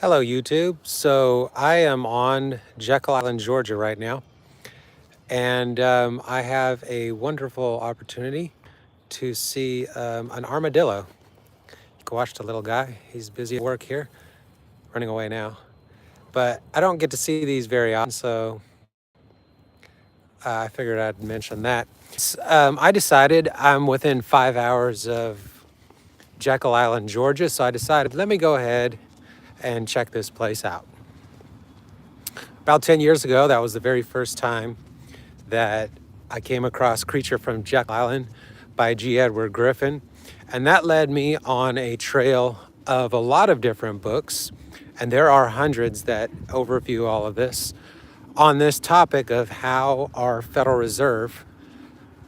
Hello, YouTube. So I am on Jekyll Island, Georgia right now, and I have a wonderful opportunity to see an armadillo. You can watch the little guy. He's busy at work here, running away now. But I don't get to see these very often, so I figured I'd mention that. I decided I'm within 5 hours of Jekyll Island, Georgia, so I decided let me go ahead and check this place out. About 10 years ago, that was the very first time that I came across Creature from Jekyll Island by G. Edward Griffin. And that led me on a trail of a lot of different books. And there are hundreds that overview all of this on this topic of how our Federal Reserve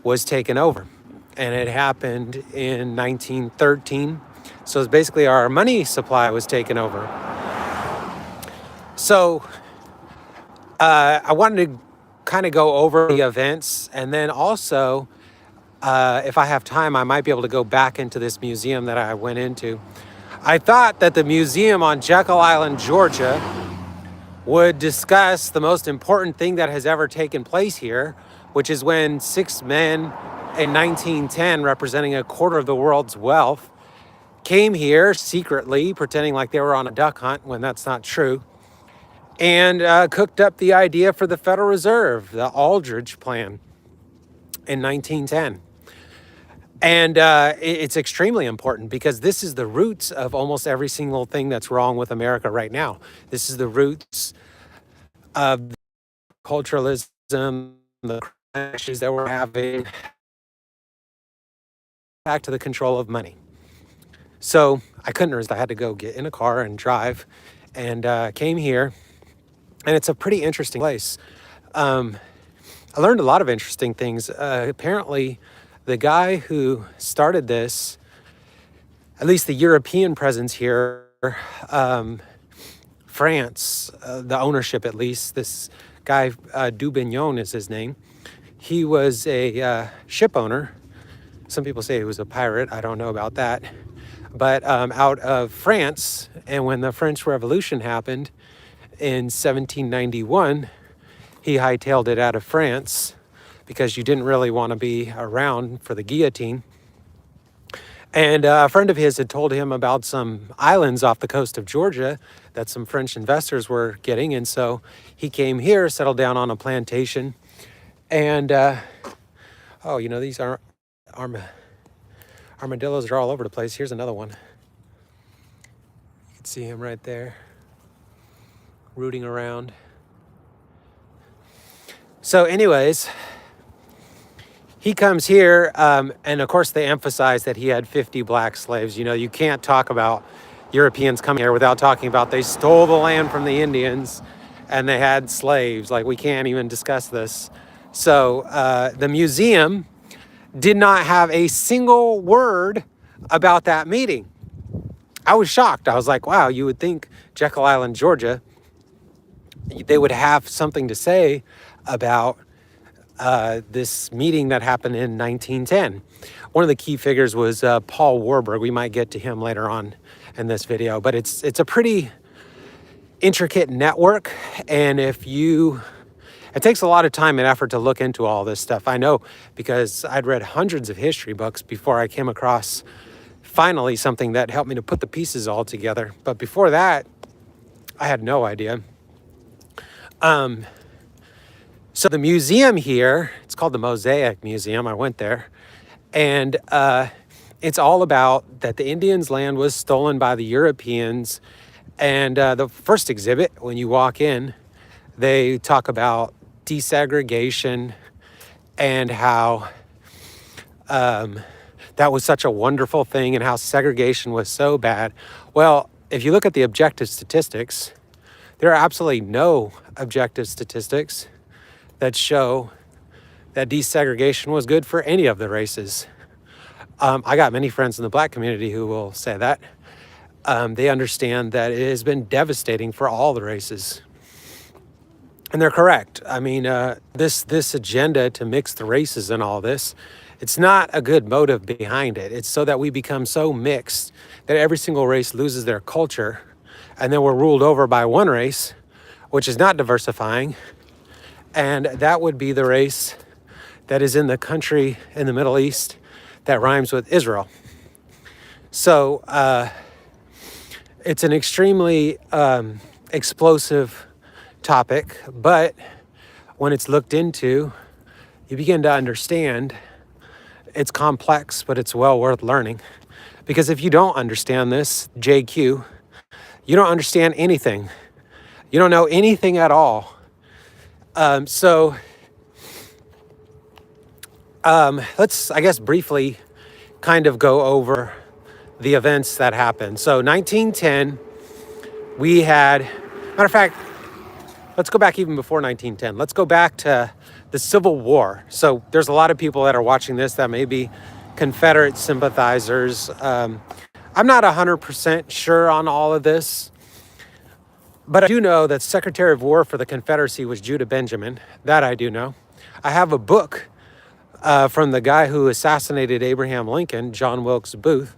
was taken over. And it happened in 1913. So it's basically our money supply was taken over. So I wanted to kind of go over the events, and then also, if I have time, I might be able to go back into this museum that I went into. I thought that the museum on Jekyll Island, Georgia, would discuss the most important thing that has ever taken place here, which is when 6 men in 1910, representing a quarter of the world's wealth, came here secretly, pretending like they were on a duck hunt when that's not true, and cooked up the idea for the Federal Reserve, the Aldrich Plan, in 1910. And it's extremely important because this is the roots of almost every single thing that's wrong with America right now. This is the roots of culturalism, the crashes that we're having, back to the control of money. So I couldn't resist. I had to go get in a car and drive, and came here. And it's a pretty interesting place. I learned a lot of interesting things. Apparently, the guy who started this, at least the European presence here, France, the ownership at least, this guy, Dubignon is his name. He was a ship owner. Some people say he was a pirate. I don't know about that. But out of France, and when the French Revolution happened, in 1791, he hightailed it out of France because you didn't really want to be around for the guillotine. And a friend of his had told him about some islands off the coast of Georgia that some French investors were getting. And so he came here, settled down on a plantation. And, these armadillos are all over the place. Here's another one. You can see him right there, rooting around. So anyways, he comes here, and of course they emphasize that he had 50 black slaves. You know, you can't talk about Europeans coming here without talking about they stole the land from the Indians and they had slaves. Like, we can't even discuss this. So the museum did not have a single word about that meeting. I was shocked. I was like, wow, you would think Jekyll Island, Georgia, they would have something to say about this meeting that happened in 1910. One of the key figures was Paul Warburg. We might get to him later on in this video, but it's a pretty intricate network. And it takes a lot of time and effort to look into all this stuff. I know, because I'd read hundreds of history books before I came across finally something that helped me to put the pieces all together. But before that, I had no idea. So the museum here, it's called the Mosaic Museum. I went there, and it's all about that the Indians' land was stolen by the Europeans. And the first exhibit, when you walk in, they talk about desegregation and how that was such a wonderful thing and how segregation was so bad. Well, if you look at the objective statistics, there are absolutely no objective statistics that show that desegregation was good for any of the races. I got many friends in the black community who will say that. They understand that it has been devastating for all the races. And they're correct. I mean, this agenda to mix the races and all this, it's not a good motive behind it. It's so that we become so mixed that every single race loses their culture and then we're ruled over by one race, which is not diversifying, and that would be the race that is in the country in the Middle East that rhymes with Israel. So it's an extremely explosive topic, but when it's looked into, you begin to understand it's complex, but it's well worth learning. Because if you don't understand this, JQ, you don't understand anything. You don't know anything at all. Let's, I guess, briefly kind of go over the events that happened. So 1910, we had, matter of fact, let's go back even before 1910. Let's go back to the Civil War. So there's a lot of people that are watching this that may be Confederate sympathizers. I'm not 100% sure on all of this, but I do know that Secretary of War for the Confederacy was Judah Benjamin. That I do know. I have a book from the guy who assassinated Abraham Lincoln, John Wilkes Booth.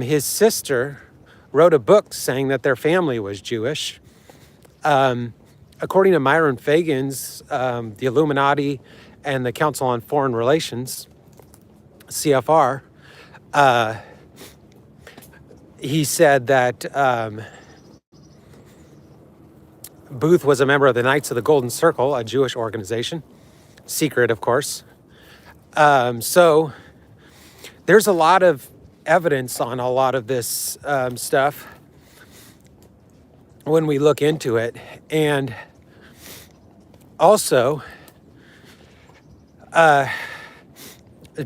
His sister wrote a book saying that their family was Jewish. According to Myron Fagan's, the Illuminati and the Council on Foreign Relations, CFR, he said that Booth was a member of the Knights of the Golden Circle, a Jewish organization, secret, of course. So there's a lot of evidence on a lot of this stuff when we look into it. And also,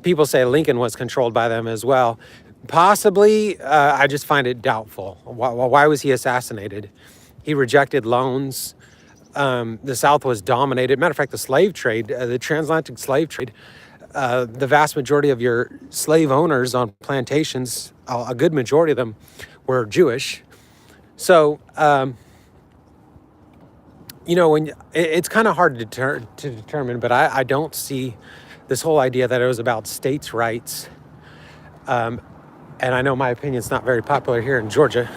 people say Lincoln was controlled by them as well. Possibly, I just find it doubtful. Why was he assassinated? He rejected loans. The South was dominated. Matter of fact, the slave trade, the transatlantic slave trade, the vast majority of your slave owners on plantations, a good majority of them were Jewish. So, when it's kind of hard to determine, but I don't see this whole idea that it was about states' rights. And I know my opinion's not very popular here in Georgia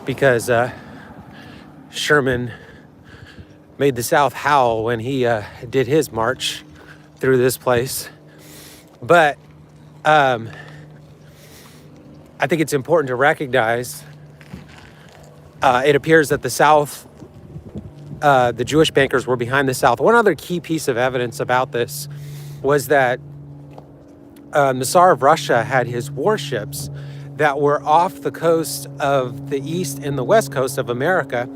because Sherman made the South howl when he did his march through this place. But I think it's important to recognize it appears that the South, the Jewish bankers were behind the South. One other key piece of evidence about this was that the Tsar of Russia had his warships that were off the coast of the east and the west coast of America,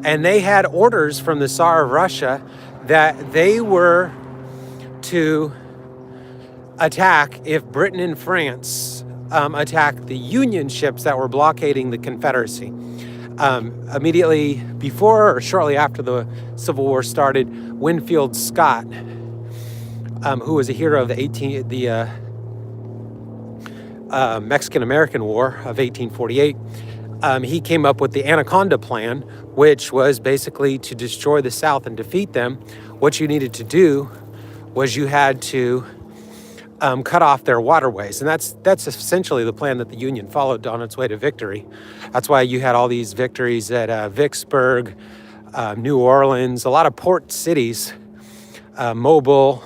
and they had orders from the Tsar of Russia that they were to attack if Britain and France attacked the Union ships that were blockading the Confederacy. Immediately before or shortly after the Civil War started, Winfield Scott, who was a hero of the Mexican-American War of 1848, he came up with the Anaconda Plan, which was basically to destroy the South and defeat them. What you needed to do was you had to cut off their waterways. And that's essentially the plan that the Union followed on its way to victory. That's why you had all these victories at Vicksburg, New Orleans, a lot of port cities, Mobile,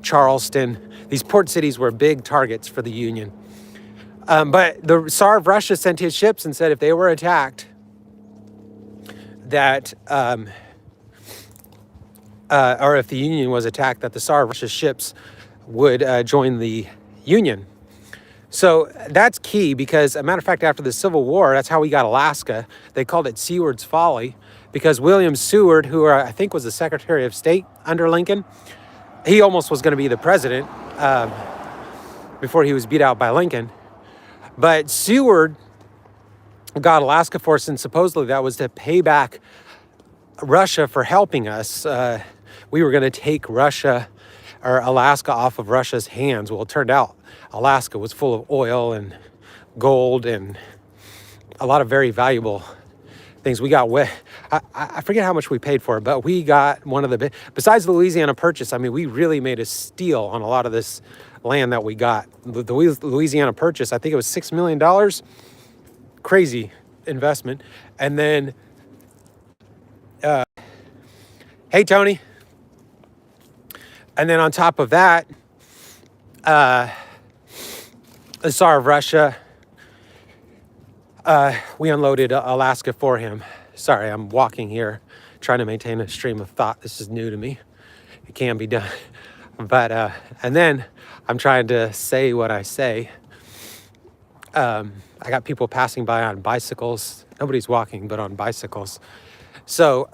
Charleston. These port cities were big targets for the Union. But the Tsar of Russia sent his ships and said if they were attacked, that, or if the Union was attacked, that the Tsar of Russia's ships would join the Union. So that's key because, as a matter of fact, after the Civil War, that's how we got Alaska. They called it Seward's Folly because William Seward, who I think was the Secretary of State under Lincoln, he almost was going to be the president before he was beat out by Lincoln. But Seward got Alaska for us, and supposedly that was to pay back Russia for helping us. We were going to take Russia or Alaska off of Russia's hands. Well, it turned out Alaska was full of oil and gold and a lot of very valuable things. We got I forget how much we paid for it, but we got one of the besides the Louisiana Purchase. I mean, we really made a steal on a lot of this land that we got. The Louisiana Purchase, I think it was $6 million. crazy investment. And then, hey, Tony. And then on top of that, the Tsar of Russia, we unloaded Alaska for him. Sorry, I'm walking here, trying to maintain a stream of thought. This is new to me. It can be done. But, and then I'm trying to say what I say. I got people passing by on bicycles. Nobody's walking, but on bicycles. So,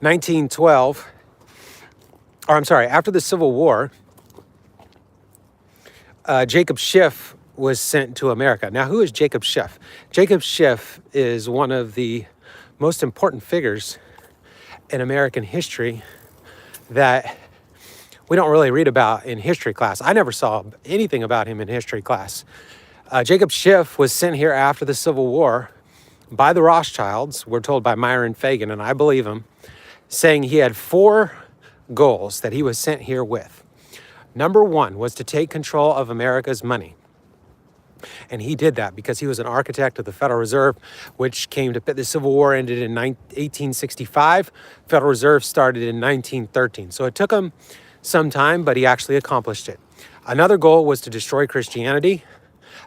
1912, or I'm sorry, after the Civil War, Jacob Schiff was sent to America. Now, who is Jacob Schiff? Jacob Schiff is one of the most important figures in American history that we don't really read about in history class. I never saw anything about him in history class. Jacob Schiff was sent here after the Civil War by the Rothschilds, we're told by Myron Fagan, and I believe him, saying he had 4 goals that he was sent here with. Number 1 was to take control of America's money. And he did that because he was an architect of the Federal Reserve, which came to, the Civil War ended in 1865. Federal Reserve started in 1913. So it took him some time, but he actually accomplished it. Another goal was to destroy Christianity.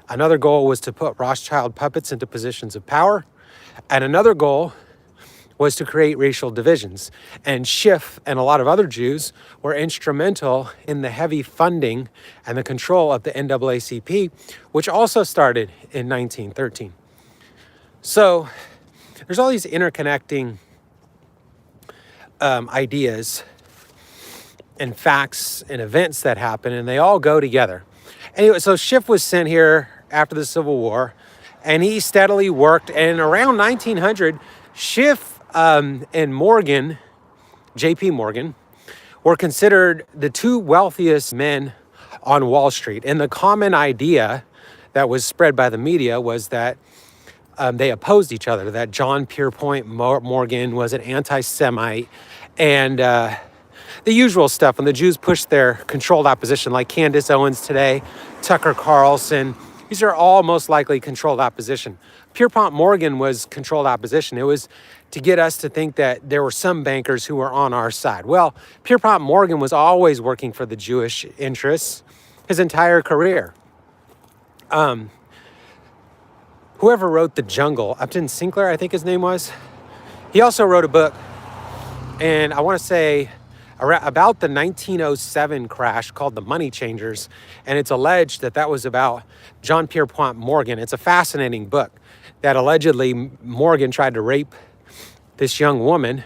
Another goal was to put Rothschild puppets into positions of power. And another goal was to create racial divisions. And Schiff and a lot of other Jews were instrumental in the heavy funding and the control of the NAACP, which also started in 1913. So there's all these interconnecting ideas and facts and events that happen, and they all go together. Anyway, so Schiff was sent here after the Civil War, and he steadily worked. And around 1900, Schiff and Morgan, J.P. Morgan, were considered the 2 wealthiest men on Wall Street. And the common idea that was spread by the media was that they opposed each other, that John Pierpont Morgan was an anti-Semite, and the usual stuff. When the Jews pushed their controlled opposition, like Candace Owens today, Tucker Carlson, these are all most likely controlled opposition. Pierpont Morgan was controlled opposition. It was to get us to think that there were some bankers who were on our side. Well, Pierpont Morgan was always working for the Jewish interests his entire career. Whoever wrote The Jungle, Upton Sinclair, I think his name was, he also wrote a book, and I want to say about the 1907 crash called The Money Changers, and it's alleged that that was about John Pierpont Morgan. It's a fascinating book that allegedly Morgan tried to rape this young woman.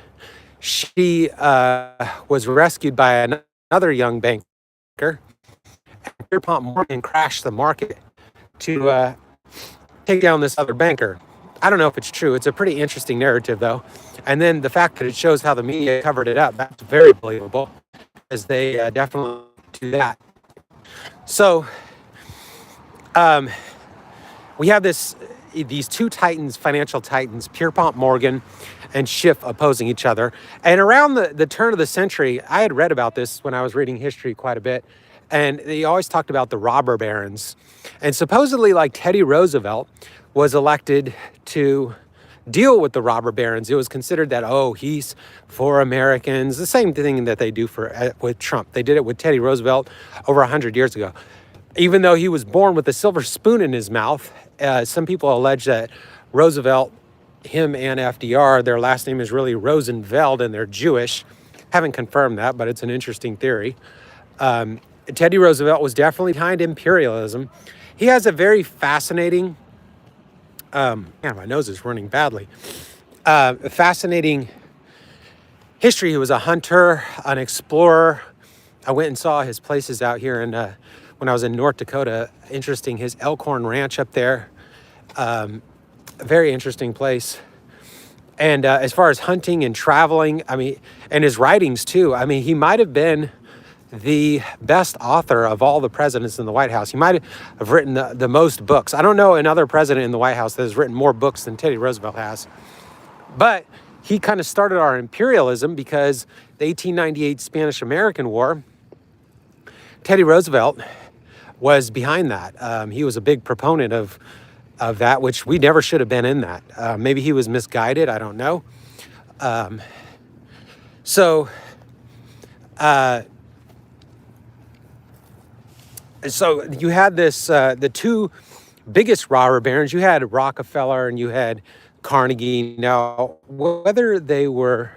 She was rescued by another young banker. Pierpont Morgan crashed the market to take down this other banker. I don't know if it's true. It's a pretty interesting narrative, though. And then the fact that it shows how the media covered it up, that's very believable, as they definitely do that. So we have these 2 titans, financial titans, Pierpont Morgan and Schiff, opposing each other. And around the turn of the century, I had read about this when I was reading history quite a bit, and they always talked about the robber barons. And supposedly, like, Teddy Roosevelt was elected to deal with the robber barons. It was considered that, oh, he's for Americans. The same thing that they do with Trump. They did it with Teddy Roosevelt over 100 years ago. Even though he was born with a silver spoon in his mouth, some people allege that Roosevelt, him and FDR, their last name is really Rosenfeld, and they're Jewish. Haven't confirmed that, but it's an interesting theory. Teddy Roosevelt was definitely behind imperialism. He has a very fascinating, man, my nose is running badly. A fascinating history. He was a hunter, an explorer. I went and saw his places out here when I was in North Dakota. Interesting, his Elkhorn Ranch up there. A very interesting place. And as far as hunting and traveling, I mean, and his writings too, I mean, he might have been the best author of all the presidents in the White House. He might have written the most books. I don't know another president in the White House that has written more books than Teddy Roosevelt has. But he kind of started our imperialism because the 1898 Spanish-American War, Teddy Roosevelt was behind that. He was a big proponent of that, which we never should have been in that. Maybe he was misguided. I don't know. So, uh, so you had this the two biggest robber barons. You had Rockefeller and you had Carnegie. Now, whether they were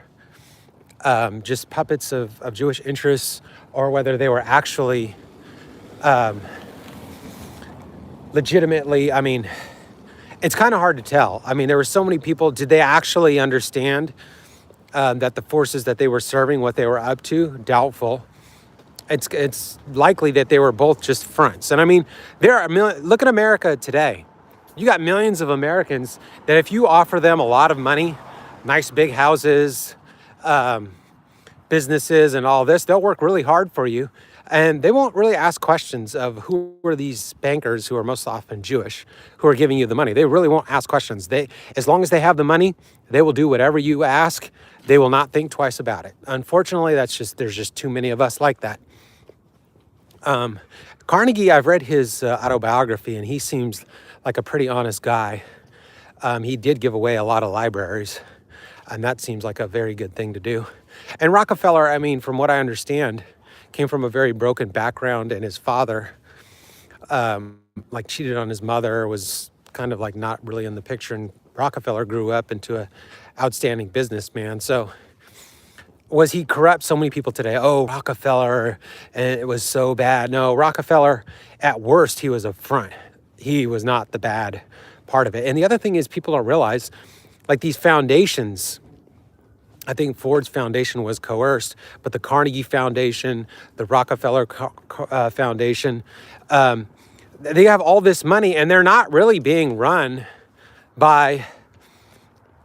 just puppets of Jewish interests or whether they were actually legitimately, I mean, it's kind of hard to tell. I mean, there were so many people. Did they actually understand that the forces that they were serving, what they were up to? Doubtful. It's likely that they were both just fronts. And I mean, look at America today. You got millions of Americans that if you offer them a lot of money, nice big houses, businesses and all this, they'll work really hard for you. And they won't really ask questions of who are these bankers who are most often Jewish, who are giving you the money. They really won't ask questions. As long as they have the money, they will do whatever you ask. They will not think twice about it. Unfortunately, there's just too many of us like that. Carnegie, I've read his autobiography, and he seems like a pretty honest guy. He did give away a lot of libraries, and that seems like a very good thing to do. And Rockefeller, I mean, from what I understand, came from a very broken background, and his father, like cheated on his mother, was kind of like not really in the picture. And Rockefeller grew up into an outstanding businessman. So was he corrupt? So many people today, oh, Rockefeller, and it was so bad. No, Rockefeller, at worst, he was a front. He was not the bad part of it. And the other thing is people don't realize, like these foundations, I think Ford's foundation was coerced, but the Carnegie Foundation, the Rockefeller Foundation, they have all this money and they're not really being run by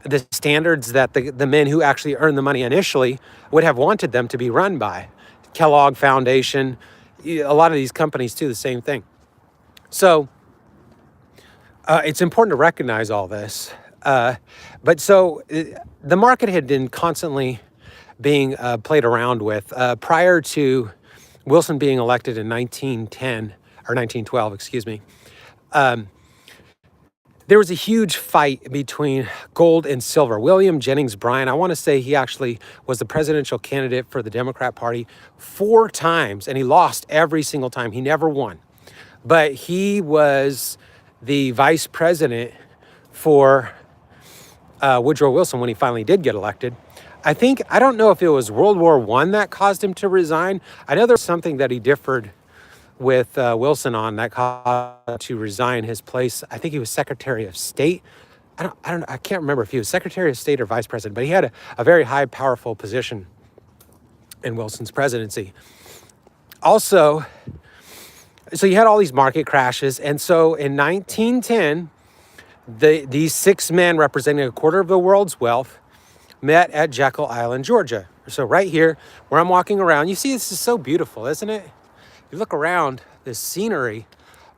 the standards that the men who actually earned the money initially would have wanted them to be run by. Kellogg Foundation, a lot of these companies too, the same thing. So it's important to recognize all this. But so the market had been constantly being played around with prior to Wilson being elected in 1910 or 1912, excuse me. There was a huge fight between gold and silver. William Jennings Bryan, I want to say he actually was the presidential candidate for the Democrat Party 4 times, and he lost every single time. He never won. But he was the vice president for Woodrow Wilson when he finally did get elected. I don't know if it was World War I that caused him to resign. I know there was something that he differed with Wilson on that caused him to resign his place. I think he was Secretary of State. I can't remember if he was Secretary of State or Vice President, but he had a very high, powerful position in Wilson's presidency. Also, so you had all these market crashes, and so in 1910, these 6 men representing a quarter of the world's wealth met at Jekyll Island, Georgia. So right here, where I'm walking around, you see this is so beautiful, isn't it? You look around, this scenery,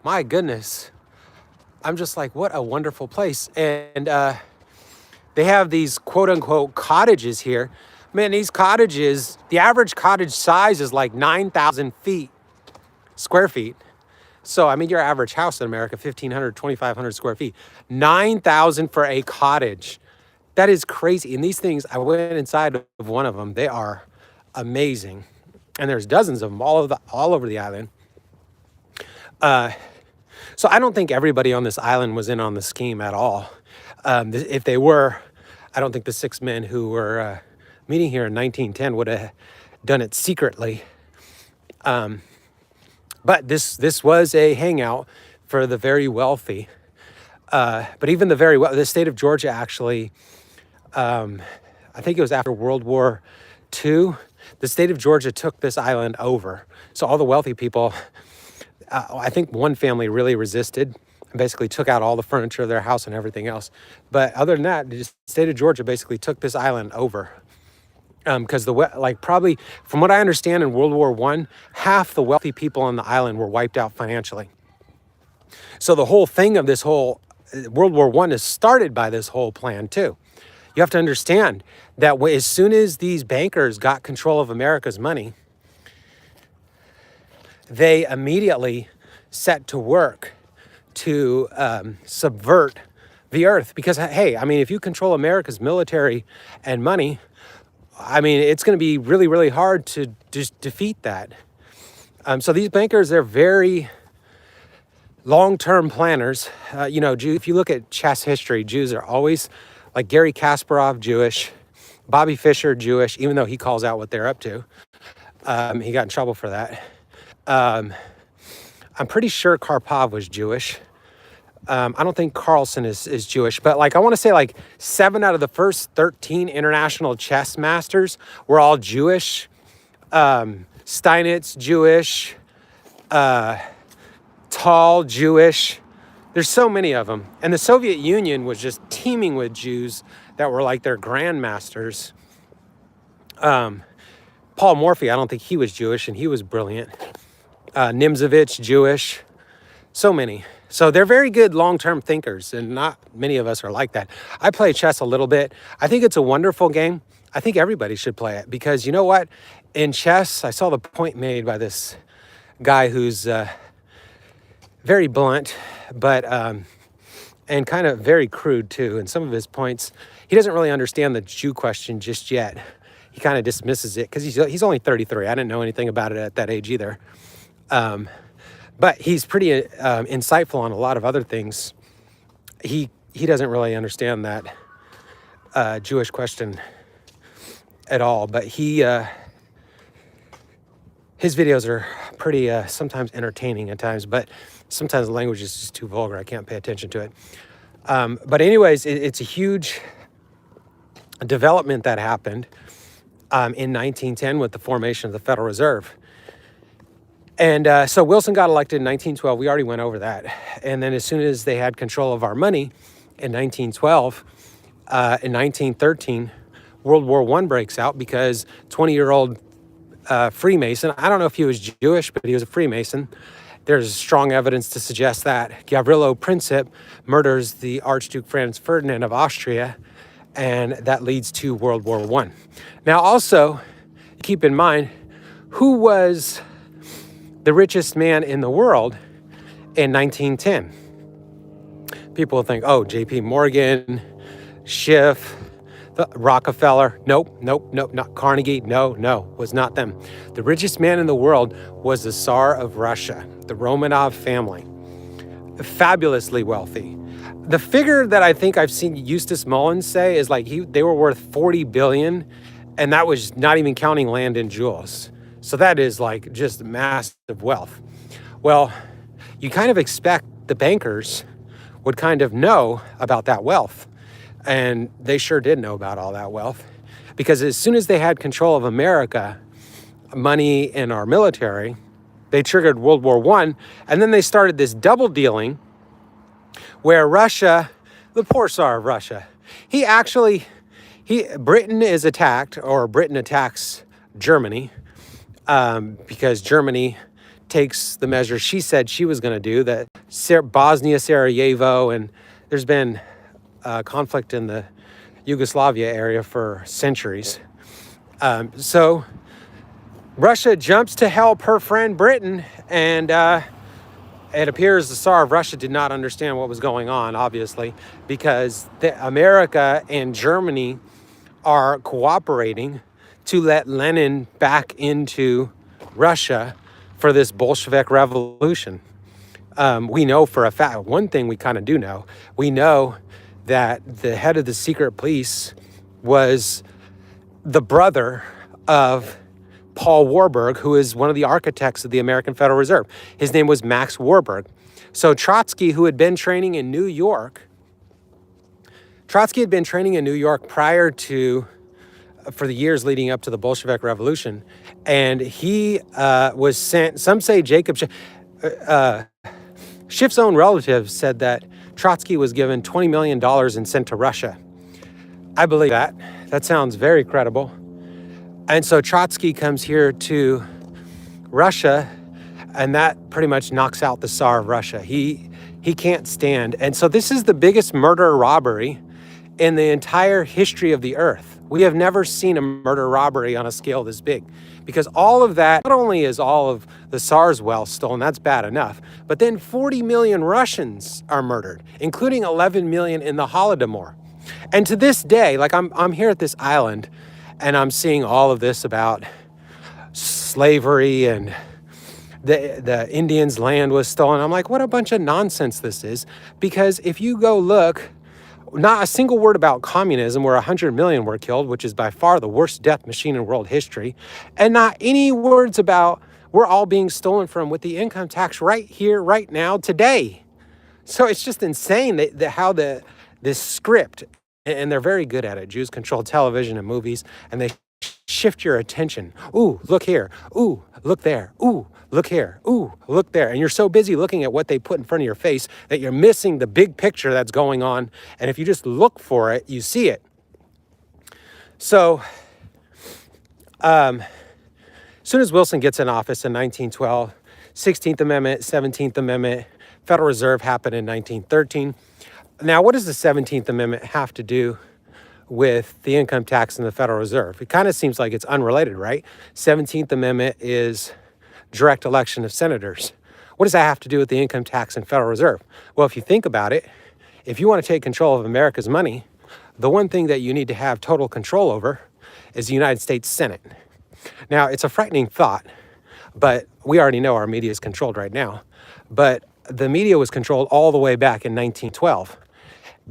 my goodness. I'm just like, what a wonderful place. And they have these quote unquote cottages here. Man, these cottages, the average cottage size is like 9,000 square feet. So, I mean, your average house in America, 1,500, 2,500 square feet, 9,000 for a cottage. That is crazy. And these things, I went inside of one of them. They are amazing. And there's dozens of them all over the island. So I don't think everybody on this island was in on the scheme at all. If they were, I don't think the 6 men who were meeting here in 1910 would have done it secretly. But this was a hangout for the very wealthy. But even the state of Georgia actually, I think it was after World War II, the state of Georgia took this island over. So all the wealthy people, I think one family really resisted and basically took out all the furniture of their house and everything else. But other than that, the state of Georgia basically took this island over. Because probably from what I understand in World War I, half the wealthy people on the island were wiped out financially. So the whole thing of this whole World War I is started by this whole plan too. You have to understand that as soon as these bankers got control of America's money, they immediately set to work to subvert the earth. Because, hey, I mean, if you control America's military and money, I mean, it's going to be really, really hard to just defeat that. So these bankers, they're very long-term planners. If you look at chess history, Jews are always, like Gary Kasparov, Jewish, Bobby Fischer, Jewish, even though he calls out what they're up to. He got in trouble for that. I'm pretty sure Karpov was Jewish. I don't think Carlsen is Jewish, but I want to say 7 out of the first 13 international chess masters were all Jewish. Steinitz, Jewish. Tall, Jewish. There's so many of them. And the Soviet Union was just teeming with Jews that were like their grandmasters. Paul Morphy, I don't think he was Jewish, and he was brilliant. Nimzovich, Jewish. So many. So they're very good long-term thinkers, and not many of us are like that. I play chess a little bit. I think it's a wonderful game. I think everybody should play it, because you know what? In chess, I saw the point made by this guy who's very blunt, but and kind of very crude too. And some of his points, he doesn't really understand the Jew question just yet. He kind of dismisses it because he's only 33. I didn't know anything about it at that age either. But he's pretty insightful on a lot of other things. He doesn't really understand that Jewish question at all. But his videos are pretty sometimes entertaining at times, but sometimes the language is just too vulgar. I can't pay attention to it. But anyways, it's a huge development that happened in 1910 with the formation of the Federal Reserve. And so Wilson got elected in 1912. We already went over that. And then as soon as they had control of our money in 1912, in 1913, World War I breaks out because 20-year-old Freemason, I don't know if he was Jewish, but he was a Freemason. There's strong evidence to suggest that. Gavrilo Princip murders the Archduke Franz Ferdinand of Austria, and that leads to World War I. Now also, keep in mind, who was the richest man in the world in 1910? People think, oh, J.P. Morgan, Schiff, Rockefeller. Nope, not Carnegie. No, was not them. The richest man in the world was the Tsar of Russia, the Romanov family. Fabulously wealthy. The figure that I think I've seen Eustace Mullins say is they were worth $40 billion, and that was not even counting land and jewels. So that is just massive wealth. Well, you kind of expect the bankers would kind of know about that wealth. And they sure did know about all that wealth, because as soon as they had control of America, money, and our military, they triggered World War I. And then they started this double dealing where Russia, the poor Tsar of Russia, Britain is attacked, or Britain attacks Germany, because Germany takes the measures she said she was going to do, that Bosnia, Sarajevo, and there's been conflict in the Yugoslavia area for centuries. So Russia jumps to help her friend Britain, and it appears the Tsar of Russia did not understand what was going on, obviously, because America and Germany are cooperating to let Lenin back into Russia for this Bolshevik revolution. We know for a fact, one thing we kind of do know, we know that the head of the secret police was the brother of Paul Warburg, who is one of the architects of the American Federal Reserve. His name was Max Warburg. So Trotsky, who had been training in New York, prior to, for the years leading up to the Bolshevik Revolution, and he was sent, some say Jacob Schiff's own relatives said that Trotsky was given $20 million and sent to Russia. I believe that. That sounds very credible. And so Trotsky comes here to Russia, and that pretty much knocks out the Tsar of Russia. He can't stand. And so this is the biggest murder robbery in the entire history of the earth. We have never seen a murder robbery on a scale this big. because all of that, not only is all of the SARS wealth stolen, that's bad enough, but then 40 million Russians are murdered, including 11 million in the Holodomor. And to this day, like I'm here at this island and I'm seeing all of this about slavery and the Indians' land was stolen. I'm like, what a bunch of nonsense this is. Because if you go look, not a single word about communism where 100 million were killed, which is by far the worst death machine in world history. And not any words about we're all being stolen from with the income tax right here, right now, today. So it's just insane how this script, and they're very good at it. Jews control television and movies, and they shift your attention. Ooh, look here. Ooh, look there. Ooh, look here. Ooh, look there. And you're so busy looking at what they put in front of your face that you're missing the big picture that's going on. And if you just look for it, you see it. So, as soon as Wilson gets in office in 1912, 16th Amendment, 17th Amendment, Federal Reserve happened in 1913. Now, what does the 17th Amendment have to do with the income tax and the Federal Reserve? It kind of seems like it's unrelated, right? 17th Amendment is direct election of senators. What does that have to do with the income tax and Federal Reserve? Well, if you think about it, if you want to take control of America's money, the one thing that you need to have total control over is the United States Senate. Now, it's a frightening thought, but we already know our media is controlled right now. But the media was controlled all the way back in 1912.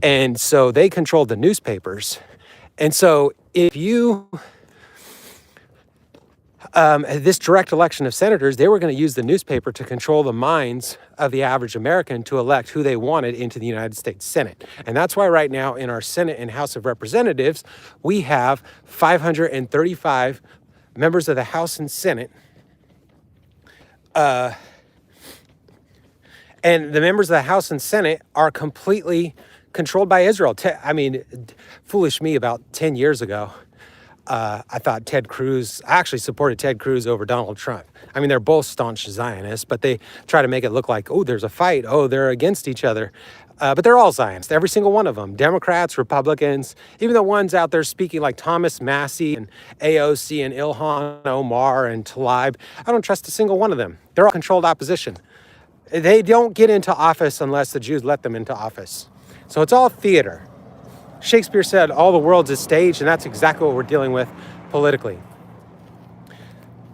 And so they controlled the newspapers. And so if you, this direct election of senators, they were going to use the newspaper to control the minds of the average American to elect who they wanted into the United States Senate. And that's why right now in our Senate and House of Representatives, we have 535 members of the House and Senate. And the members of the House and Senate are completely controlled by Israel. Foolish me about 10 years ago. I thought I actually supported Ted Cruz over Donald Trump. I mean, they're both staunch Zionists, but they try to make it look like, oh, there's a fight. Oh, they're against each other. But they're all Zionists, every single one of them. Democrats, Republicans, even the ones out there speaking like Thomas Massey and AOC and Ilhan Omar and Tlaib. I don't trust a single one of them. They're all controlled opposition. They don't get into office unless the Jews let them into office. So it's all theater. Shakespeare said all the world's a stage, and that's exactly what we're dealing with politically.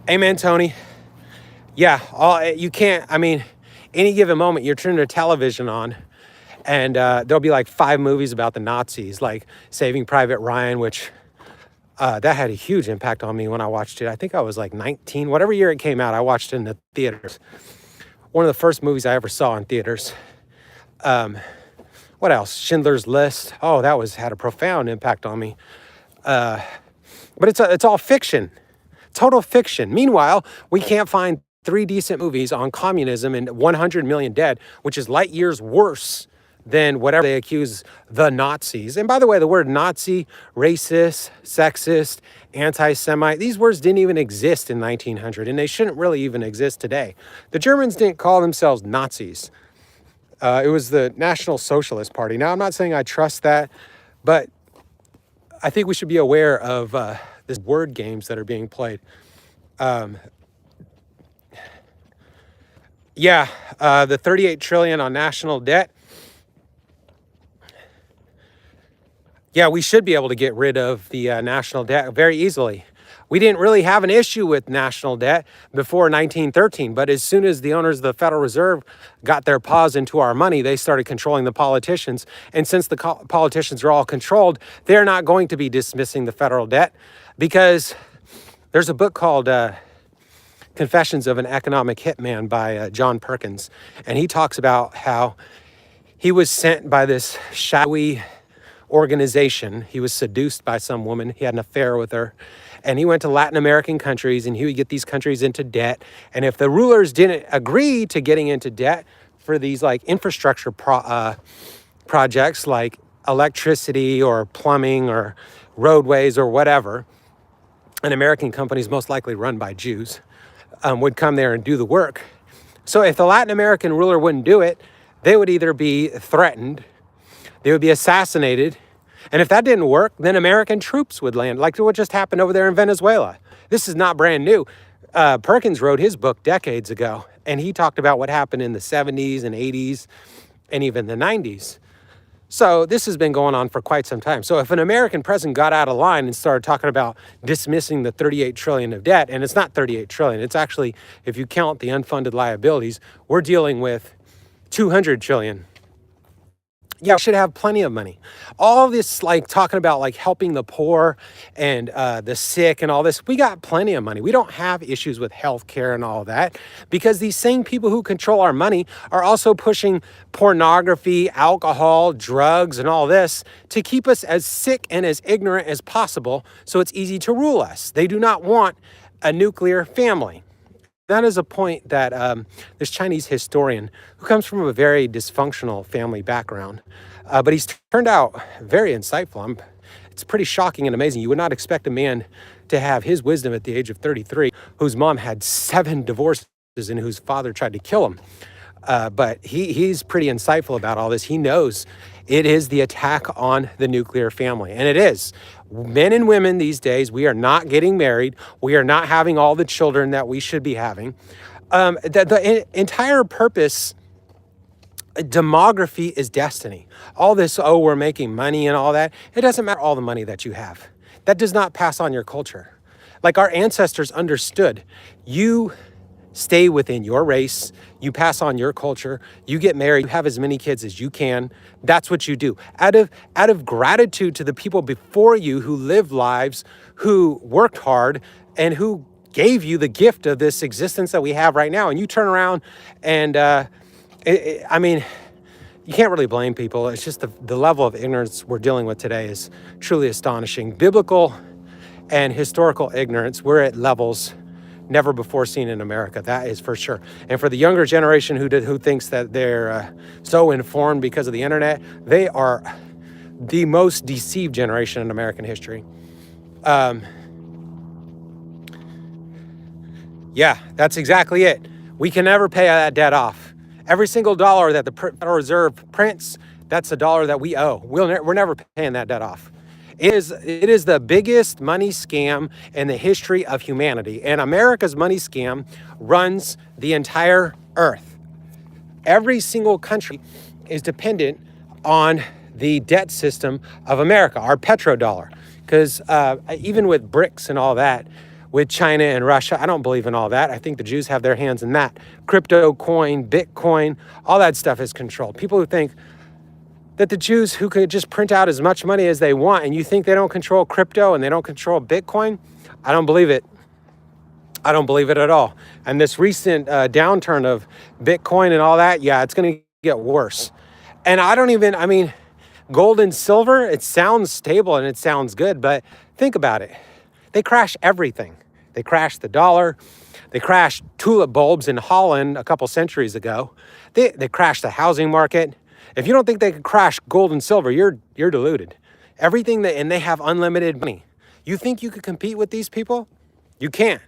Amen, Tony. Yeah, any given moment, you're turning the television on, and there'll be like 5 movies about the Nazis, like Saving Private Ryan, which that had a huge impact on me when I watched it. I think I was like 19, whatever year it came out, I watched it in the theaters. One of the first movies I ever saw in theaters. What else? Schindler's List. Oh, that had a profound impact on me. But it's all fiction, total fiction. Meanwhile, we can't find 3 decent movies on communism and 100 million dead, which is light years worse than whatever they accuse the Nazis. And by the way, the word Nazi, racist, sexist, anti-Semite, these words didn't even exist in 1900, and they shouldn't really even exist today. The Germans didn't call themselves Nazis. It was the National Socialist Party. Now, I'm not saying I trust that, but I think we should be aware of these word games that are being played. The 38 trillion on national debt. Yeah, we should be able to get rid of the national debt very easily. We didn't really have an issue with national debt before 1913, but as soon as the owners of the Federal Reserve got their paws into our money, they started controlling the politicians. And since the politicians are all controlled, they're not going to be dismissing the federal debt, because there's a book called Confessions of an Economic Hitman by John Perkins. And he talks about how he was sent by this shadowy organization. He was seduced by some woman. He had an affair with her. And he went to Latin American countries, and he would get these countries into debt. And if the rulers didn't agree to getting into debt for these like infrastructure projects like electricity or plumbing or roadways or whatever, and American companies, most likely run by Jews, would come there and do the work. So if the Latin American ruler wouldn't do it, they would either be threatened, they would be assassinated, and if that didn't work, then American troops would land, like what just happened over there in Venezuela. This is not brand new. Perkins wrote his book decades ago, and he talked about what happened in the 70s and 80s and even the 90s. So this has been going on for quite some time. So if an American president got out of line and started talking about dismissing the 38 trillion of debt, and it's not 38 trillion, it's actually, if you count the unfunded liabilities, we're dealing with 200 trillion. Yeah, we should have plenty of money. All this, like talking about like helping the poor and the sick and all this, we got plenty of money. We don't have issues with healthcare and all that, because these same people who control our money are also pushing pornography, alcohol, drugs, and all this to keep us as sick and as ignorant as possible, so it's easy to rule us. They do not want a nuclear family. That is a point that this Chinese historian, who comes from a very dysfunctional family background, but he's turned out very insightful. It's pretty shocking and amazing. You would not expect a man to have his wisdom at the age of 33, whose mom had 7 divorces and whose father tried to kill him. But he's pretty insightful about all this. He knows it is the attack on the nuclear family, and it is. Men and women these days, we are not getting married. We are not having all the children that we should be having. The entire purpose, demography is destiny. All this, oh, we're making money and all that. It doesn't matter all the money that you have. That does not pass on your culture. Like our ancestors understood, you stay within your race, you pass on your culture, you get married, you have as many kids as you can. That's what you do. Out of gratitude to the people before you who lived lives, who worked hard, and who gave you the gift of this existence that we have right now. And you turn around and, I mean, you can't really blame people. It's just the level of ignorance we're dealing with today is truly astonishing. Biblical and historical ignorance, we're at levels never before seen in America. That is for sure. And for the younger generation who thinks that they're so informed because of the internet, they are the most deceived generation in American history. Yeah, that's exactly it. We can never pay that debt off. Every single dollar that the Federal Reserve prints, that's a dollar that we owe. We're never paying that debt off. It is the biggest money scam in the history of humanity. And America's money scam runs the entire earth. Every single country is dependent on the debt system of America, our petrodollar. Because even with BRICS and all that, with China and Russia, I don't believe in all that. I think the Jews have their hands in that. Crypto coin, Bitcoin, all that stuff is controlled. People who think that the Jews who could just print out as much money as they want, and you think they don't control crypto and they don't control Bitcoin, I don't believe it. I don't believe it at all. And this recent downturn of Bitcoin and all that, yeah, it's going to get worse. And I mean, gold and silver, it sounds stable and it sounds good, but think about it. They crash everything. They crashed the dollar. They crashed tulip bulbs in Holland a couple centuries ago. They crashed the housing market. If you don't think they could crash gold and silver, you're deluded. And they have unlimited money. You think you could compete with these people? You can't.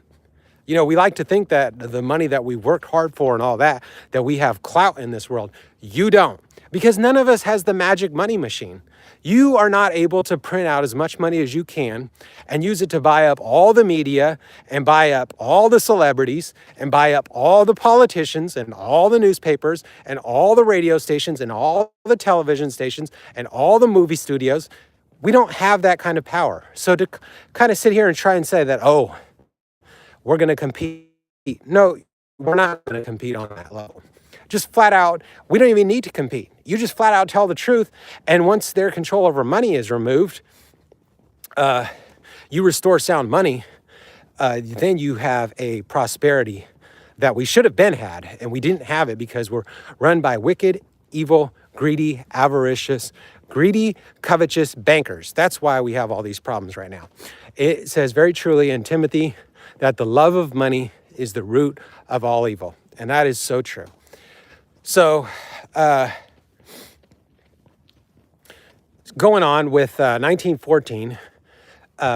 You know, we like to think that the money that we worked hard for and all that we have clout in this world. You don't, because none of us has the magic money machine. You are not able to print out as much money as you can and use it to buy up all the media and buy up all the celebrities and buy up all the politicians and all the newspapers and all the radio stations and all the television stations and all the movie studios. We don't have that kind of power. So to kind of sit here and try and say that, oh, we're going to compete. No, we're not going to compete on that level. Just flat out, we don't even need to compete. You just flat out tell the truth. And once their control over money is removed, you restore sound money, then you have a prosperity that we should have been had. And we didn't have it because we're run by wicked, evil, greedy, avaricious, covetous bankers. That's why we have all these problems right now. It says very truly in Timothy that the love of money is the root of all evil. And that is so true. So, going on with 1914,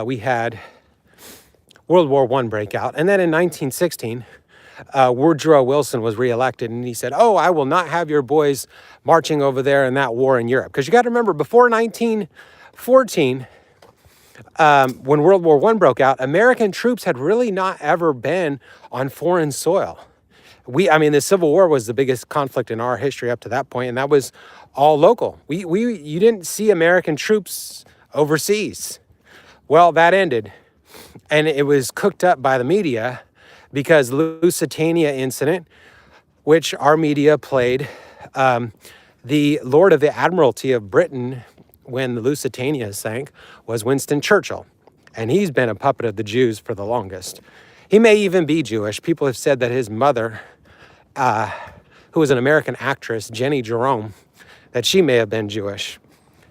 we had World War I breakout. And then in 1916, Woodrow Wilson was reelected, and he said, oh, I will not have your boys marching over there in that war in Europe. Because you got to remember, before 1914, when World War I broke out, American troops had really not ever been on foreign soil. The Civil War was the biggest conflict in our history up to that point, and that was all local. You didn't see American troops overseas. Well, that ended, and it was cooked up by the media because Lusitania incident, which our media played, the Lord of the Admiralty of Britain when the Lusitania sank was Winston Churchill, and he's been a puppet of the Jews for the longest. He may even be Jewish. People have said that his mother, who was an American actress, Jenny Jerome, that she may have been Jewish.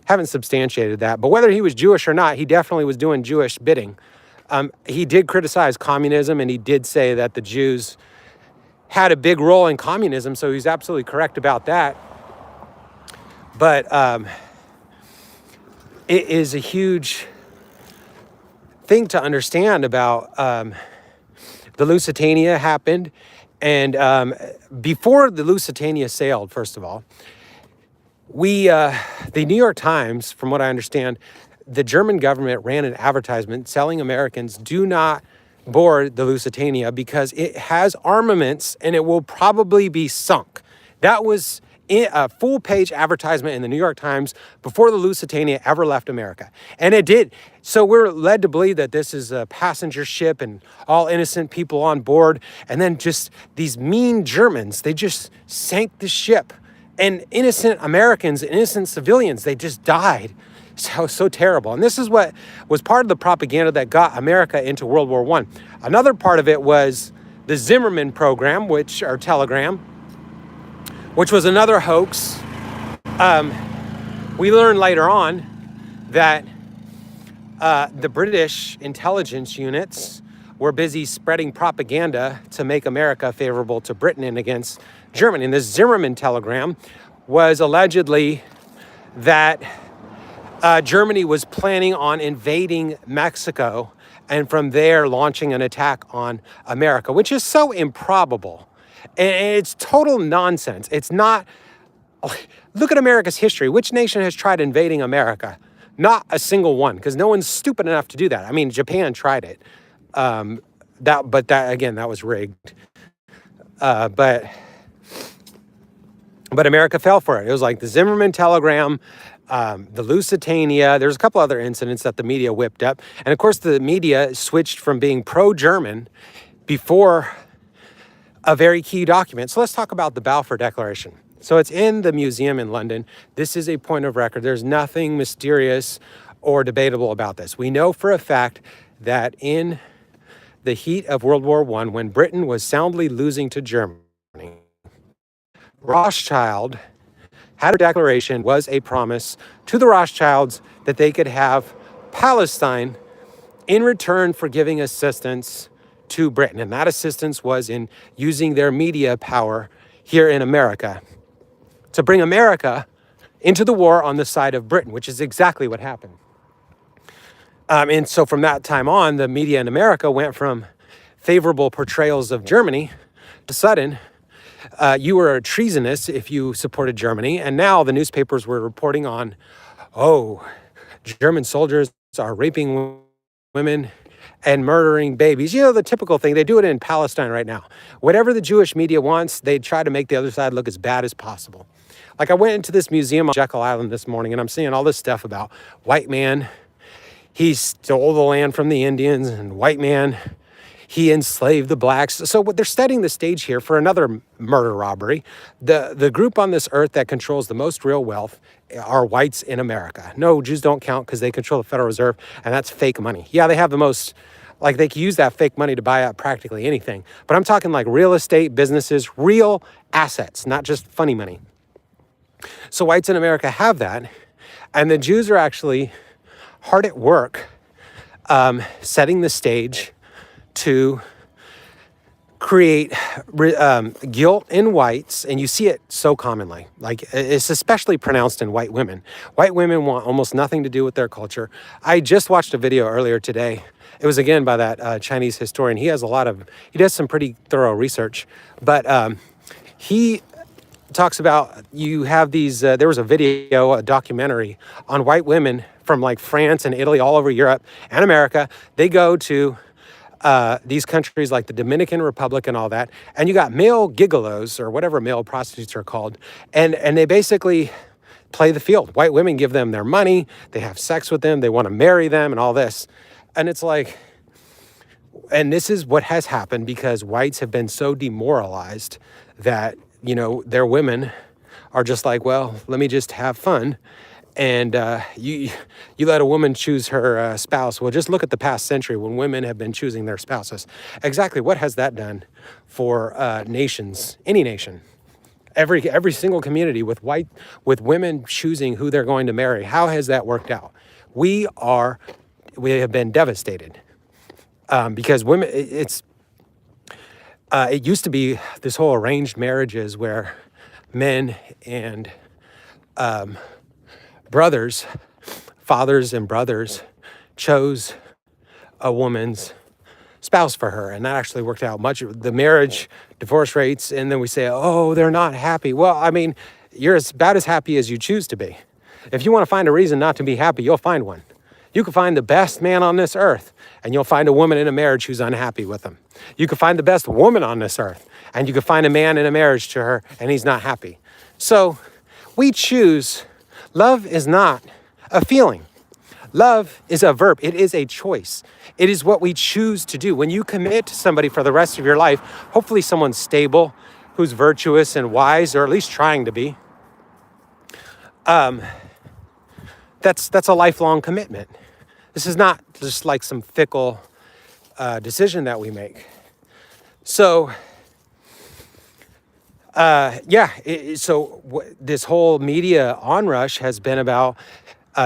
Haven't substantiated that, but whether he was Jewish or not, he definitely was doing Jewish bidding. He did criticize communism, and he did say that the Jews had a big role in communism, so he's absolutely correct about that. But it is a huge thing to understand about the Lusitania happened. And before the Lusitania sailed, first of all, the New York Times, from what I understand, the German government ran an advertisement telling Americans, do not board the Lusitania because it has armaments and it will probably be sunk. That was a full-page advertisement in the New York Times before the Lusitania ever left America. And it did. So we're led to believe that this is a passenger ship and all innocent people on board. And then just these mean Germans, they just sank the ship. And innocent Americans, innocent civilians, they just died. So terrible. And this is what was part of the propaganda that got America into World War I. Another part of it was the Zimmerman program, or telegram, which was another hoax. We learned later on that the British intelligence units were busy spreading propaganda to make America favorable to Britain and against Germany. And this Zimmerman telegram was allegedly that Germany was planning on invading Mexico and from there launching an attack on America, which is so improbable. And it's total nonsense. It's not. Look at America's history. Which nation has tried invading America? Not a single one, because no one's stupid enough to do that. I mean, Japan tried it. That was rigged. But America fell for it. It was like the Zimmerman telegram, the Lusitania. There's a couple other incidents that the media whipped up. And of course, the media switched from being pro-German before a very key document. So let's talk about the Balfour Declaration. So it's in the museum in London. This is a point of record. There's nothing mysterious or debatable about this. We know for a fact that in the heat of World War I, when Britain was soundly losing to Germany, Rothschild had a declaration, was a promise to the Rothschilds that they could have Palestine in return for giving assistance to Britain. And that assistance was in using their media power here in America to bring America into the war on the side of Britain, which is exactly what happened. And so from that time on, the media in America went from favorable portrayals of Germany to sudden, you were a treasonous if you supported Germany. And now the newspapers were reporting on, German soldiers are raping women and murdering babies. You know, the typical thing. They do it in Palestine right now. Whatever the Jewish media wants, they try to make the other side look as bad as possible. Like I went into this museum on Jekyll Island this morning and I'm seeing all this stuff about white man, he stole the land from the Indians, and white man, he enslaved the blacks. So what they're setting the stage here for another murder robbery. The group on this earth that controls the most real wealth are whites in America. No, Jews don't count because they control the Federal Reserve, and that's fake money. Yeah, they have the most, they can use that fake money to buy out practically anything. But I'm talking like real estate, businesses, real assets, not just funny money. So whites in America have that, and the Jews are actually hard at work setting the stage to create guilt in whites, and you see it so commonly. Like, it's especially pronounced in white women. White women want almost nothing to do with their culture. I just watched a video earlier today. It was again by that Chinese historian. He does some pretty thorough research, but he talks about you have these, there was a video, a documentary on white women from like France and Italy, all over Europe and America. They go to these countries like the Dominican Republic and all that, and you got male gigolos or whatever male prostitutes are called, and they basically play the field. White women give them their money, they have sex with them, they want to marry them and all this. And it's like, and this is what has happened because whites have been so demoralized that, you know, their women are just like, well, let me just have fun. And you let a woman choose her spouse. Well, just look at the past century when women have been choosing their spouses. Exactly what has that done for nations, any nation? Every single community with women choosing who they're going to marry. How has that worked out? We have been devastated because women. It used to be this whole arranged marriages where men and brothers, fathers and brothers, chose a woman's spouse for her, and that actually worked out much. The marriage divorce rates, and then we say, oh, they're not happy. Well, I mean, you're about as happy as you choose to be. If you want to find a reason not to be happy, you'll find one. You can find the best man on this earth, and you'll find a woman in a marriage who's unhappy with him. You can find the best woman on this earth, and you can find a man in a marriage to her, and he's not happy. So we choose. Love is not a feeling. Love is a verb. It is a choice. It is what we choose to do. When you commit to somebody for the rest of your life, hopefully someone stable, who's virtuous and wise, or at least trying to be, that's a lifelong commitment. This is not just like some fickle decision that we make. So, this whole media onrush has been about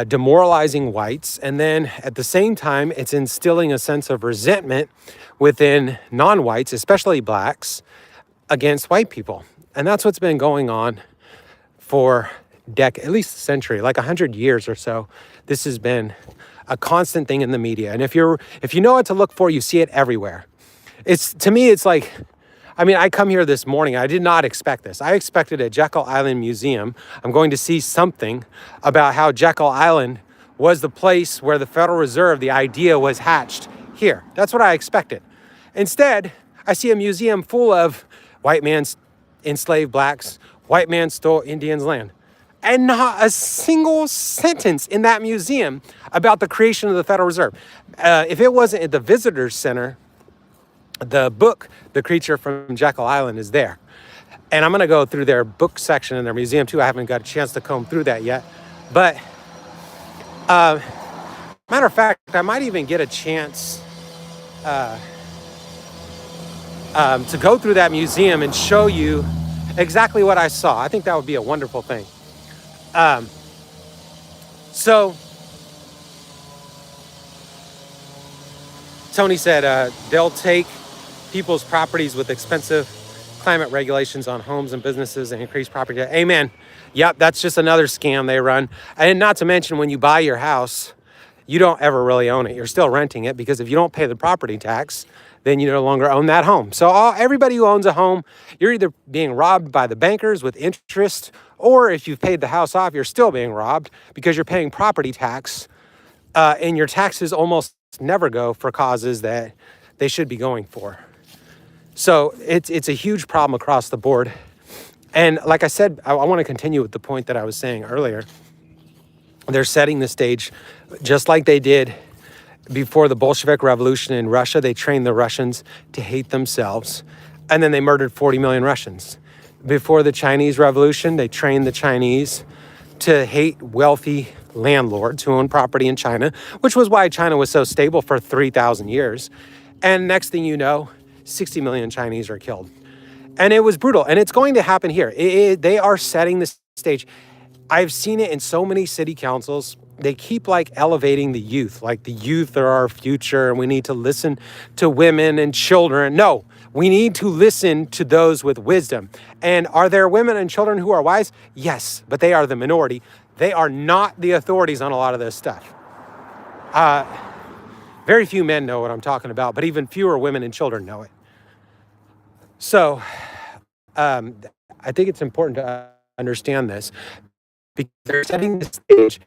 demoralizing whites, and then at the same time, it's instilling a sense of resentment within non-whites, especially blacks, against white people. And that's what's been going on for at least a century, like 100 years or so. This has been a constant thing in the media. And if you know what to look for, you see it everywhere. To me, it's like, I mean, I come here this morning. I did not expect this. I expected at Jekyll Island Museum, I'm going to see something about how Jekyll Island was the place where the Federal Reserve, the idea was hatched here. That's what I expected. Instead, I see a museum full of white man enslaved blacks, white man stole Indians' land. And not a single sentence in that museum about the creation of the Federal Reserve. If it wasn't at the Visitors Center, the book, The Creature from Jekyll Island, is there. And I'm going to go through their book section in their museum too. I haven't got a chance to comb through that yet. But matter of fact, I might even get a chance to go through that museum and show you exactly what I saw. I think that would be a wonderful thing. So Tony said they'll take people's properties with expensive climate regulations on homes and businesses and increase property. Amen. Yep, that's just another scam they run. And not to mention, when you buy your house, you don't ever really own it. You're still renting it, because if you don't pay the property tax, then you no longer own that home. So everybody who owns a home, you're either being robbed by the bankers with interest, or if you've paid the house off, you're still being robbed because you're paying property tax, and your taxes almost never go for causes that they should be going for. So it's a huge problem across the board. And like I said, I want to continue with the point that I was saying earlier. They're setting the stage just like they did before the Bolshevik Revolution in Russia. They trained the Russians to hate themselves, and then they murdered 40 million Russians. Before the Chinese Revolution, they trained the Chinese to hate wealthy landlords who own property in China, which was why China was so stable for 3,000 years. And next thing you know, 60 million Chinese are killed. And it was brutal. And it's going to happen here. They are setting the stage. I've seen it in so many city councils. They keep like elevating the youth, like the youth are our future and we need to listen to women and children. No, we need to listen to those with wisdom. And are there women and children who are wise? Yes, but they are the minority. They are not the authorities on a lot of this stuff. Very few men know what I'm talking about, but even fewer women and children know it. So I think it's important to understand this because they're setting the stage